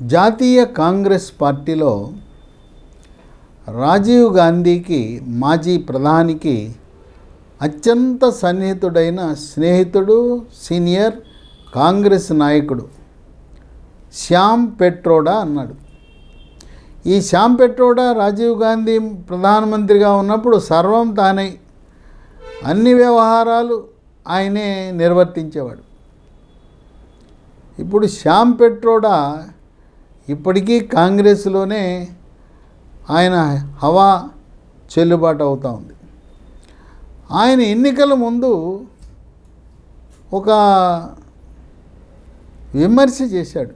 జాతీయ కాంగ్రెస్ పార్టీలో రాజీవ్ గాంధీకి, మాజీ ప్రధానికి అత్యంత సన్నిహితుడైన స్నేహితుడు, సీనియర్ కాంగ్రెస్ నాయకుడు శ్యామ్ పెట్రోడా అన్నాడు. ఈ శ్యామ్ పెట్రోడా రాజీవ్ గాంధీ ప్రధానమంత్రిగా ఉన్నప్పుడు సర్వం తానై అన్ని వ్యవహారాలు ఆయనే నిర్వర్తించేవాడు. ఇప్పుడు శ్యామ్ పెట్రోడా ఇప్పటికీ కాంగ్రెస్లోనే ఆయన హవా చెల్లుబాటు అవుతూ ఉంది. ఆయన ఎన్నికల ముందు ఒక విమర్శ చేశాడు.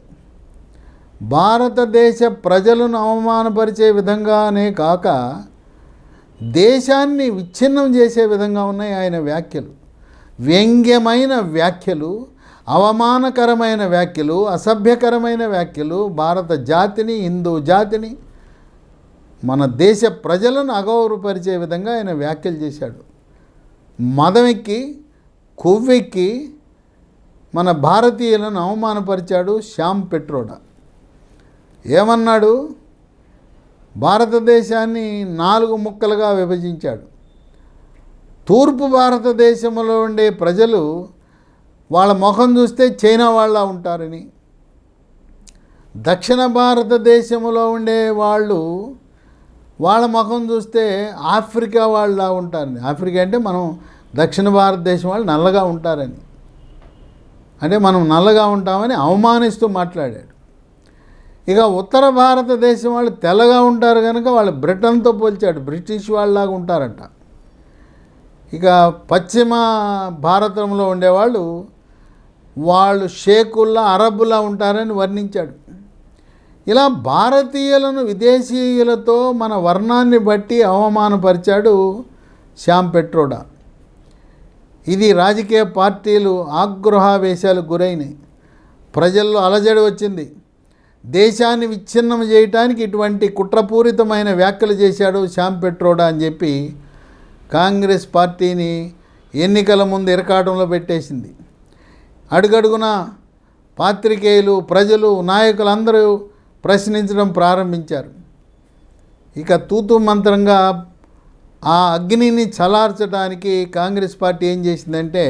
భారతదేశ ప్రజలను అవమానపరిచే విధంగానే కాక దేశాన్ని విచ్ఛిన్నం చేసే విధంగా ఉన్నాయి ఆయన వ్యాఖ్యలు. వ్యంగ్యమైన వ్యాఖ్యలు, అవమానకరమైన వ్యాఖ్యలు, అసభ్యకరమైన వ్యాఖ్యలు, భారత జాతిని, హిందూ జాతిని, మన దేశ ప్రజలను అగౌరవపరిచే విధంగా ఆయన వ్యాఖ్యలు చేశాడు. మదమెక్కి, కొవ్వెక్కి మన భారతీయులను అవమానపరిచాడు శ్యామ్ పెట్రోడా. ఏమన్నాడు? భారతదేశాన్ని 4 ముక్కలుగా విభజించాడు. తూర్పు భారతదేశంలో ఉండే ప్రజలు వాళ్ళ ముఖం చూస్తే చైనా వాళ్ళ ఉంటారని, దక్షిణ భారతదేశంలో ఉండే వాళ్ళు వాళ్ళ ముఖం చూస్తే ఆఫ్రికా వాళ్ళ ఉంటారని. ఆఫ్రికా అంటే మనం దక్షిణ భారతదేశం వాళ్ళు నల్లగా ఉంటారని, అంటే మనం నల్లగా ఉంటామని అవమానిస్తూ మాట్లాడాడు. ఇక ఉత్తర భారతదేశం వాళ్ళు తెల్లగా ఉంటారు కనుక వాళ్ళు బ్రిటన్తో పోల్చాడు, బ్రిటిష్ వాళ్ళలాగా ఉంటారంట. ఇక పశ్చిమ భారతంలో ఉండేవాళ్ళు వాళ్ళు షేకుల్లా, అరబ్బులా ఉంటారని వర్ణించాడు. ఇలా భారతీయులను విదేశీయులతో మన వర్ణాన్ని బట్టి అవమానపరిచాడు శ్యామ్ పెట్రోడా. ఇది రాజకీయ పార్టీలు ఆగ్రహావేశాలకు గురైనాయి. ప్రజల్లో అలజడి వచ్చింది. దేశాన్ని విచ్ఛిన్నం చేయడానికి ఇటువంటి కుట్రపూరితమైన వ్యాఖ్యలు చేశాడు శ్యామ్ పెట్రోడా అని చెప్పి కాంగ్రెస్ పార్టీని ఎన్నికల ముందు ఇరకాటంలో పెట్టేసింది. అడుగడుగున పాత్రికేయులు, ప్రజలు, నాయకులందరూ ప్రశ్నించడం ప్రారంభించారు. ఇక తూతు మంత్రంగా ఆ అగ్నిని చలార్చడానికి కాంగ్రెస్ పార్టీ ఏం చేసిందంటే,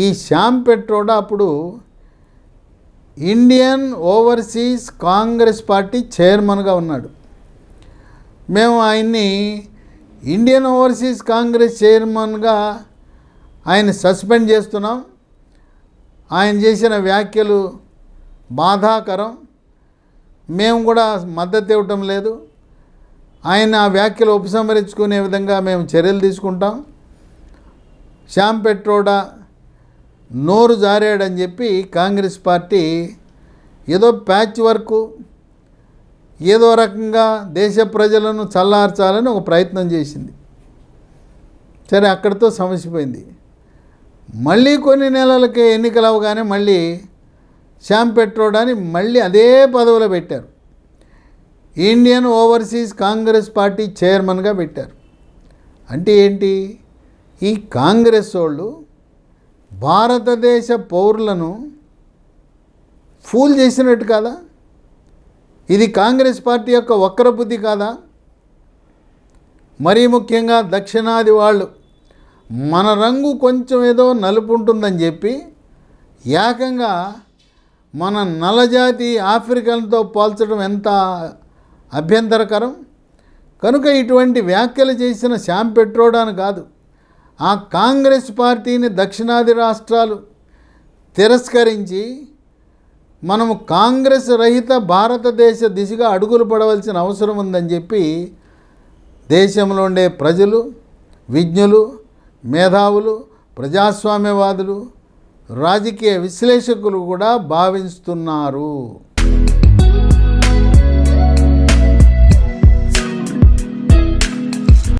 ఈ శ్యామ్ పెట్రోడా అప్పుడు ఇండియన్ ఓవర్సీస్ కాంగ్రెస్ పార్టీ చైర్మన్గా ఉన్నాడు. మేము ఆయన్ని ఇండియన్ ఓవర్సీస్ కాంగ్రెస్ చైర్మన్గా ఆయన సస్పెండ్ చేస్తున్నాం. ఆయన చేసిన వ్యాఖ్యలు బాధాకరం, మేము కూడా మద్దతు ఇవ్వటం లేదు. ఆయన ఆ వ్యాఖ్యలు ఉపసంహరించుకునే విధంగా మేము చర్యలు తీసుకుంటాం. శ్యామ్ పెట్రోడా నోరు జారాడని చెప్పి కాంగ్రెస్ పార్టీ ఏదో ప్యాచ్ వర్క్, ఏదో రకంగా దేశ ప్రజలను చల్లార్చాలని ఒక ప్రయత్నం చేసింది. సరే, అక్కడితో సమసిపోయింది. మళ్ళీ కొన్ని నెలలకి ఎన్నికలు అవగానే మళ్ళీ శ్యామ్ పెట్రోడాని మళ్ళీ అదే పదవిలో పెట్టారు. ఇండియన్ ఓవర్సీస్ కాంగ్రెస్ పార్టీ చైర్మన్గా పెట్టారు. అంటే ఏంటి? ఈ కాంగ్రెస్ వాళ్ళు భారతదేశ పౌరులను ఫూల్ చేసినట్టు కాదా? ఇది కాంగ్రెస్ పార్టీ యొక్క వక్రబుద్ధి కాదా? మరీ ముఖ్యంగా దక్షిణాది వాళ్ళు మన రంగు కొంచెం ఏదో నలుపు ఉంటుందని చెప్పి ఏకంగా మన నల్లజాతి ఆఫ్రికన్తో పోల్చడం ఎంత అభ్యంతరకరం. కనుక ఇటువంటి వ్యాఖ్యలు చేసిన శ్యామ్ పెట్రోడాను కాదు, ఆ కాంగ్రెస్ పార్టీని దక్షిణాది రాష్ట్రాలు తిరస్కరించి మనము కాంగ్రెస్ రహిత భారతదేశ దిశగా అడుగులు పడవలసిన అవసరం ఉందని చెప్పి దేశంలో ఉండే ప్రజలు, విజ్ఞులు, మేధావులు, ప్రజాస్వామ్యవాదులు, రాజకీయ విశ్లేషకులు కూడా భావిస్తున్నారు.